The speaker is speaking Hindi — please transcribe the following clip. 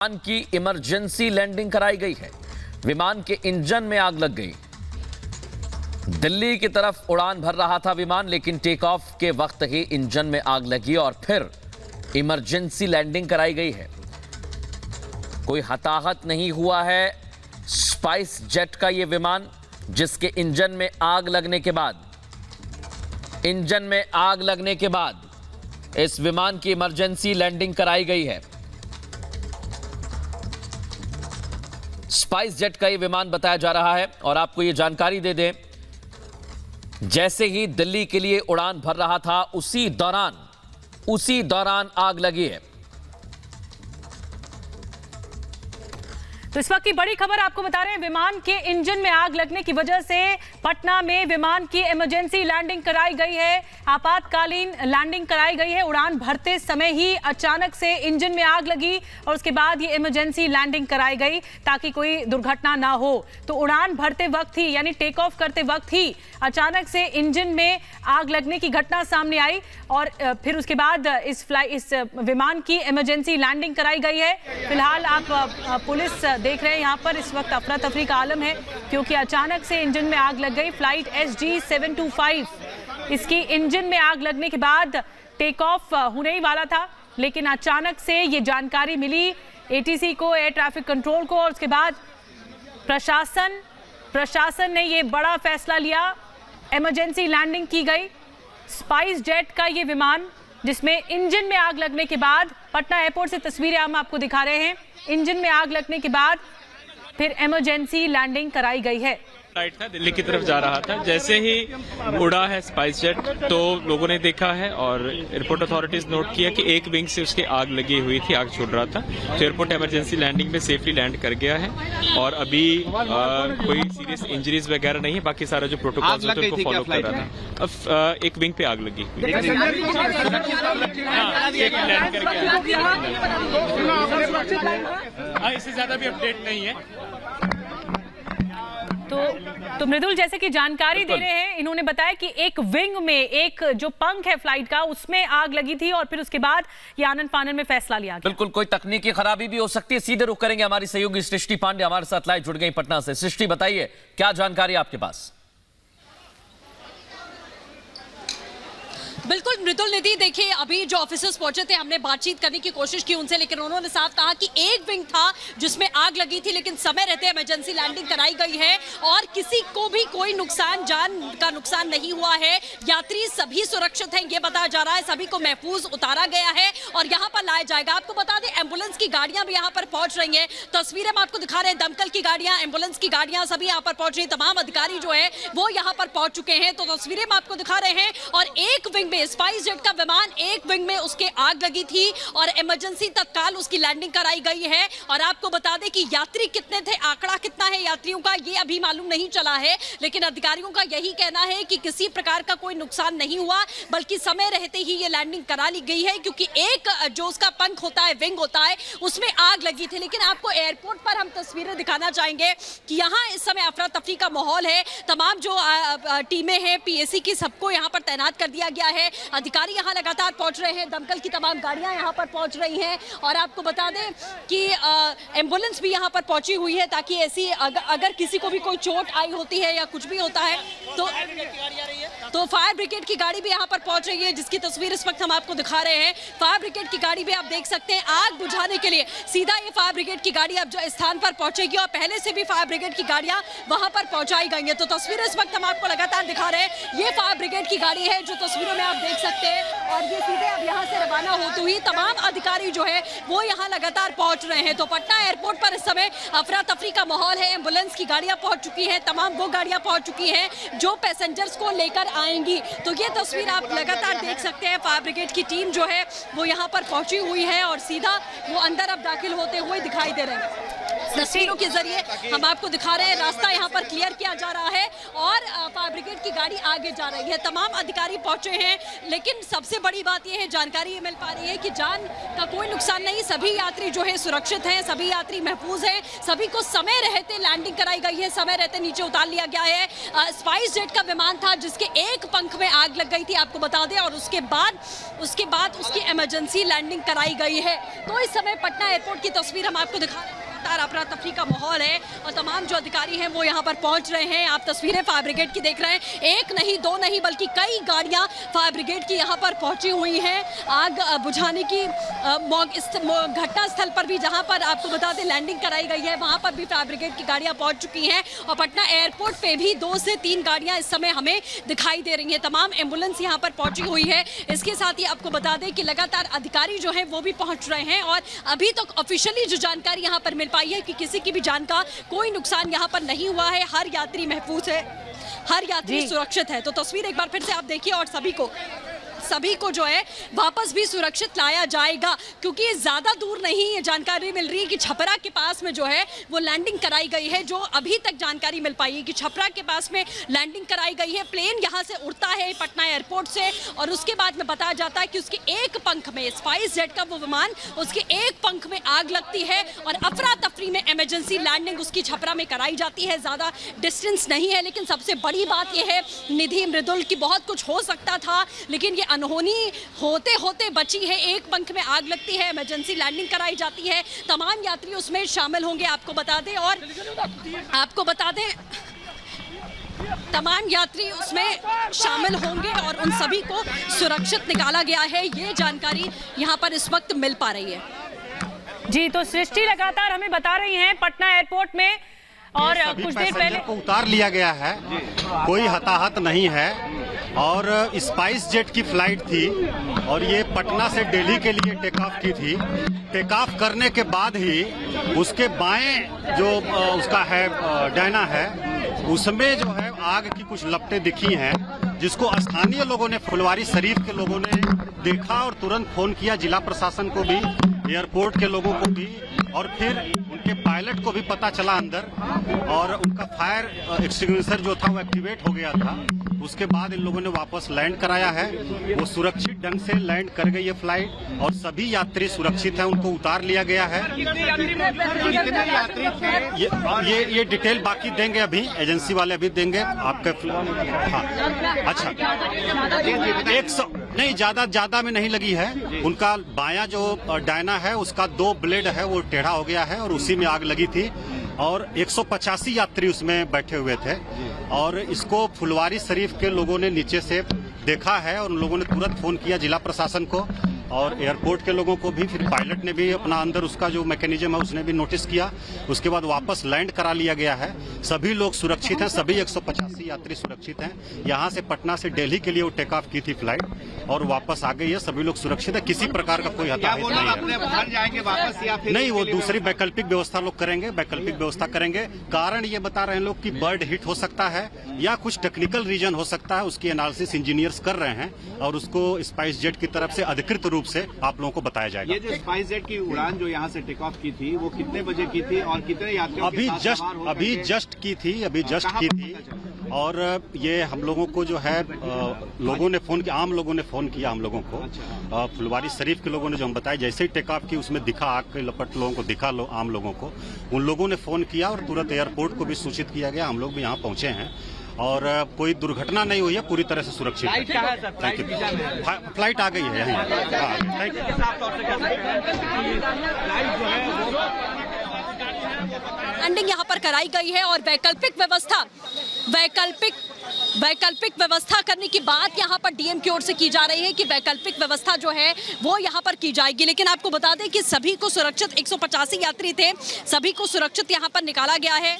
विमान की इमरजेंसी लैंडिंग कराई गई है। विमान के इंजन में आग लग गई। दिल्ली की तरफ उड़ान भर रहा था विमान, लेकिन टेक ऑफ के वक्त ही इंजन में आग लगी और फिर इमरजेंसी लैंडिंग कराई गई है। कोई हताहत नहीं हुआ है। स्पाइस जेट का यह विमान, जिसके इंजन में आग लगने के बाद इस विमान की इमरजेंसी लैंडिंग कराई गई है। स्पाइस जेट का यह विमान बताया जा रहा है। और आपको यह जानकारी दे दें, जैसे ही दिल्ली के लिए उड़ान भर रहा था उसी दौरान आग लगी है। तो इस वक्त की बड़ी खबर आपको बता रहे हैं, विमान के इंजन में आग लगने की वजह से पटना में विमान की इमरजेंसी लैंडिंग कराई गई है। आपातकालीन लैंडिंग कराई गई है। उड़ान भरते समय ही अचानक से इंजन में आग लगी और उसके बाद ये इमरजेंसी लैंडिंग कराई गई ताकि कोई दुर्घटना ना हो। तो उड़ान भरते वक्त ही, यानी टेक ऑफ करते वक्त ही अचानक से इंजन में आग लगने की घटना सामने आई और फिर उसके बाद इस विमान की इमरजेंसी लैंडिंग कराई गई है। फिलहाल आप पुलिस देख रहे हैं, यहाँ पर इस वक्त अफरा तफरी का आलम है क्योंकि अचानक से इंजन में आग लग गई। फ्लाइट SG725, इसकी इंजन में आग लगने के बाद टेक ऑफ होने ही वाला था, लेकिन अचानक से ये जानकारी मिली ATC को, एयर ट्रैफिक कंट्रोल को, और उसके बाद प्रशासन ने ये बड़ा फैसला लिया। इमरजेंसी लैंडिंग की गई। स्पाइस जेट का ये विमान, जिसमें इंजन में आग लगने के बाद, पटना एयरपोर्ट से तस्वीरें हम आपको दिखा रहे हैं, इंजन में आग लगने के बाद फिर इमरजेंसी लैंडिंग कराई गई है। फ्लाइट था, दिल्ली की तरफ जा रहा था। जैसे ही उड़ा है स्पाइस जेट तो लोगों ने देखा है और एयरपोर्ट अथॉरिटीज नोट किया कि एक विंग से उसकी आग लगी हुई थी, आग छूट रहा था। तो एयरपोर्ट इमरजेंसी लैंडिंग में सेफली लैंड कर गया है और अभी कोई सीरियस इंजरीज वगैरह नहीं है। बाकी सारा जो प्रोटोकॉल होते हैं उनको फॉलो कर रहा था। अब एक विंग पे आग लगी। इससे ज्यादा भी अपडेट नहीं है। तो मृदुल, जैसे कि जानकारी दे रहे हैं, इन्होंने बताया कि एक विंग में, एक जो पंख है फ्लाइट का, उसमें आग लगी थी और फिर उसके बाद ये आनन फानन में फैसला लिया गया। बिल्कुल, कोई तकनीकी खराबी भी हो सकती है। सीधे रुख करेंगे, हमारी सहयोगी सृष्टि पांडे हमारे साथ लाइव जुड़ गई पटना से। सृष्टि, बताइए क्या जानकारी आपके पास? बिल्कुल मृदुल निधि, देखिए अभी जो ऑफिसर्स पहुंचे थे, हमने बातचीत करने की कोशिश की उनसे, लेकिन उन्होंने साफ कहा कि एक विंग था जिसमें आग लगी थी, लेकिन समय रहते इमरजेंसी लैंडिंग कराई गई है और किसी को भी कोई जान का नुकसान नहीं हुआ है। यात्री सभी सुरक्षित हैं, ये बताया जा रहा है। सभी को महफूज उतारा गया है और यहाँ पर लाया जाएगा। आपको बता दें, एम्बुलेंस की गाड़ियां भी यहाँ पर पहुंच रही हैं। तस्वीरें हम आपको दिखा रहे हैं, दमकल की गाड़ियां, एम्बुलेंस की गाड़ियां सभी यहाँ पर पहुंच रही है। तमाम अधिकारी जो है वो यहाँ पर पहुंच चुके हैं। तो तस्वीरें हम आपको दिखा रहे हैं और एक विंग में स्पाइस जेट का विमान, एक विंग में उसके आग लगी थी और इमरजेंसी तत्काल उसकी लैंडिंग कराई गई है। और आपको बता दें कि यात्री कितने थे, आंकड़ा कितना है यात्रियों का, ये अभी मालूम नहीं चला है, लेकिन अधिकारियों का यही कहना है कि किसी प्रकार का कोई नुकसान नहीं हुआ, बल्कि समय रहते ही ये लैंडिंग करा ली गई है, क्योंकि एक जो उसका पंख होता है, विंग होता है, उसमें आग लगी थी। लेकिन आपको एयरपोर्ट पर हम तस्वीरें दिखाना चाहेंगे कि यहाँ इस समय अफरा तफरी का माहौल है। तमाम जो टीमें हैं PAC की, सबको यहाँ पर तैनात कर दिया गया है। अधिकारी यहाँ लगातार पहुंच रहे हैं, दमकल की तमाम गाड़ियां यहाँ पर पहुंच रही हैं और आपको बता दें कि एम्बुलेंस भी यहाँ पर पहुंची हुई है, ताकि ऐसी अगर किसी को भी कोई चोट आई होती है या कुछ भी होता है तो फायर ब्रिगेड की गाड़ी भी यहाँ पर पहुंच रही है, जिसकी तस्वीर इस वक्त हम आपको दिखा रहे हैं। फायर ब्रिगेड की गाड़ी भी आप देख सकते हैं। आग बुझाने के लिए सीधा ये फायर ब्रिगेड की गाड़ी अब जो स्थान पर पहुंचेगी और पहले से भी फायर ब्रिगेड की गाड़ियां वहां पर पहुंचाई गई हैं। तो तस्वीर इस वक्त हम आपको लगातार दिखा रहे हैं। ये फायर ब्रिगेड की गाड़ी है जो तस्वीरों में आप देख सकते हैं और ये सीधे अब यहाँ से रवाना होते हुए तमाम अधिकारी जो है वो यहाँ लगातार पहुंच रहे हैं। तो पटना एयरपोर्ट पर इस समय अफरा तफरी का माहौल है। एम्बुलेंस की गाड़ियां पहुंच चुकी हैं, तमाम वो गाड़ियां पहुंच चुकी हैं जो पैसेंजर्स को लेकर आएंगी। तो ये तस्वीर आप लगातार देख सकते हैं। फायर ब्रिगेड की टीम जो है वो यहाँ पर पहुंची हुई है और सीधा वो अंदर अब दाखिल होते हुए दिखाई दे रहे हैं। तस्वीरों के जरिए हम आपको दिखा रहे हैं, रास्ता यहाँ पर क्लियर किया जा रहा है और फायर ब्रिगेड की गाड़ी आगे जा रही है। तमाम अधिकारी पहुंचे हैं, लेकिन सबसे बड़ी बात यह है, जानकारी ये मिल पा रही है कि जान का कोई नुकसान नहीं, सभी यात्री जो है सुरक्षित हैं, सभी यात्री महफूज हैं, सभी को समय रहते लैंडिंग कराई गई है, समय रहते नीचे उतार लिया गया है। स्पाइस जेट का विमान था जिसके एक पंख में आग लग गई थी, आपको बता दें, और उसके बाद उसकी इमरजेंसी लैंडिंग कराई गई है। तो इस समय पटना एयरपोर्ट की तस्वीर हम आपको दिखा रहे हैं। अफरा तफरी का माहौल है और तमाम जो अधिकारी हैं वो यहाँ पर पहुँच रहे हैं। आप तस्वीरें फायर ब्रिगेड की देख रहे हैं, एक नहीं दो नहीं बल्कि कई गाड़ियाँ फायर ब्रिगेड की यहाँ पर पहुँची हुई हैं आग बुझाने की। घटना स्थल पर भी जहाँ पर आपको बता दें लैंडिंग कराई गई है, वहाँ पर भी फायर ब्रिगेड की गाड़ियाँ पहुँच चुकी हैं और पटना एयरपोर्ट पे भी 2 से 3 गाड़ियाँ इस समय हमें दिखाई दे रही हैं। तमाम एम्बुलेंस यहाँ पर पहुँची हुई है। इसके साथ ही आपको बता दें कि लगातार अधिकारी जो हैं वो भी पहुँच रहे हैं और अभी तक ऑफिशियली जो जानकारी यहाँ पर मिल पाई है कि किसी की भी जान का कोई नुकसान यहाँ पर नहीं हुआ है, हर यात्री महफूज है, हर यात्री सुरक्षित है। तो तस्वीर एक बार फिर से आप देखिए और सभी को जो है वापस भी सुरक्षित लाया जाएगा, क्योंकि ज़्यादा दूर नहीं ये जानकारी मिल रही है कि छपरा के पास में जो है वो लैंडिंग कराई गई है। जो अभी तक जानकारी मिल पाई है कि छपरा के पास में लैंडिंग कराई गई है, प्लेन यहाँ से उड़ता है पटना एयरपोर्ट से और उसके बाद में बताया जाता है कि उसके एक पंख में, स्पाइस जेट का वो विमान, उसके एक पंख में आग लगती है और अफरा तफरी में इमरजेंसी लैंडिंग उसकी छपरा में कराई जाती है। ज़्यादा डिस्टेंस नहीं है, लेकिन सबसे बड़ी बात यह है निधि मृदुल की बहुत कुछ हो सकता था, लेकिन ये अनहोनी होते होते बची है। एक पंख में आग लगती है, इमरजेंसी लैंडिंग कराई जाती है, तमाम यात्री उसमें शामिल होंगे, आपको बता दें तमाम यात्री उसमें शामिल होंगे और उन सभी को सुरक्षित निकाला गया है। ये जानकारी यहाँ पर इस वक्त मिल पा रही है। जी, तो सृष्टि लगातार हमें बता रही हैं पटना एयरपोर्ट में और कुछ देर पहले को उतार लिया गया है, कोई हताहत नहीं है और स्पाइस जेट की फ्लाइट थी और ये पटना से दिल्ली के लिए टेक ऑफ की थी। टेक ऑफ करने के बाद ही उसके बाएं जो उसका है डायना है, उसमें जो है आग की कुछ लपटें दिखी हैं, जिसको स्थानीय लोगों ने, फुलवारी शरीफ के लोगों ने देखा और तुरंत फोन किया जिला प्रशासन को भी, एयरपोर्ट के लोगों को भी, और फिर उनके पायलट को भी पता चला अंदर और उनका फायर एक्सटिंग्विशर जो था वो एक्टिवेट हो गया था। उसके बाद इन लोगों ने वापस लैंड कराया है, वो सुरक्षित ढंग से लैंड कर गई है फ्लाइट और सभी यात्री सुरक्षित हैं, उनको उतार लिया गया है। ये डिटेल बाकी देंगे, अभी एजेंसी वाले अभी देंगे आपके। हाँ, अच्छा, 100 नहीं, ज्यादा में नहीं लगी है। उनका बायां जो डायना है उसका 2 ब्लेड है वो टेढ़ा हो गया है और उसी में आग लगी थी और 185 यात्री उसमें बैठे हुए थे और इसको फुलवारी शरीफ के लोगों ने नीचे से देखा है और उन लोगों ने तुरंत फोन किया जिला प्रशासन को और एयरपोर्ट के लोगों को भी। फिर पायलट ने भी अपना अंदर उसका जो मैकेनिज्म है उसने भी नोटिस किया। उसके बाद वापस लैंड करा लिया गया है। सभी लोग सुरक्षित हैं, सभी 185 यात्री सुरक्षित हैं। यहाँ से पटना से दिल्ली के लिए वो टेक ऑफ की थी फ्लाइट और वापस आ गई है। सभी लोग सुरक्षित है, किसी प्रकार का कोई हताहत नहीं है। नहीं, वो दूसरी वैकल्पिक व्यवस्था लोग करेंगे, वैकल्पिक व्यवस्था करेंगे। कारण ये बता रहे हैं लोग कि बर्ड हिट हो सकता है या कुछ टेक्निकल रीजन हो सकता है, उसकी एनालिसिस इंजीनियर्स कर रहे हैं और उसको स्पाइस जेट की तरफ से अधिकृत रूप से आप लोगों को बताया जाएगा। ये जो स्पाइस जेट की उड़ान जो यहाँ से टेक ऑफ की थी वो कितने बजे की थी और कितने यात्रियों अभी जस्ट की थी और ये हम लोगों को जो है लोगों ने फोन किया, आम लोगों ने फोन किया हम लोगों को। फुलवारी शरीफ के लोगों ने जो हम बताया, जैसे ही टेक ऑफ की उसमें दिखा आग के लपट, लोगों को दिखा, आम लोगों को, उन लोगों ने फोन किया और तुरंत एयरपोर्ट को भी सूचित किया गया। हम लोग भी यहाँ पहुंचे हैं और कोई दुर्घटना नहीं हुई है, पूरी तरह से सुरक्षित है। Thank you. फ्लाइट आ गई है यहीं। Thank you. लैंडिंग यहाँ पर कराई गई है और वैकल्पिक व्यवस्था करने की बात यहाँ पर डीएम की ओर से की जा रही है कि वैकल्पिक व्यवस्था जो है वो यहाँ पर की जाएगी। लेकिन आपको बता दें कि सभी को सुरक्षित, 185 यात्री थे, सभी को सुरक्षित यहाँ पर निकाला गया है।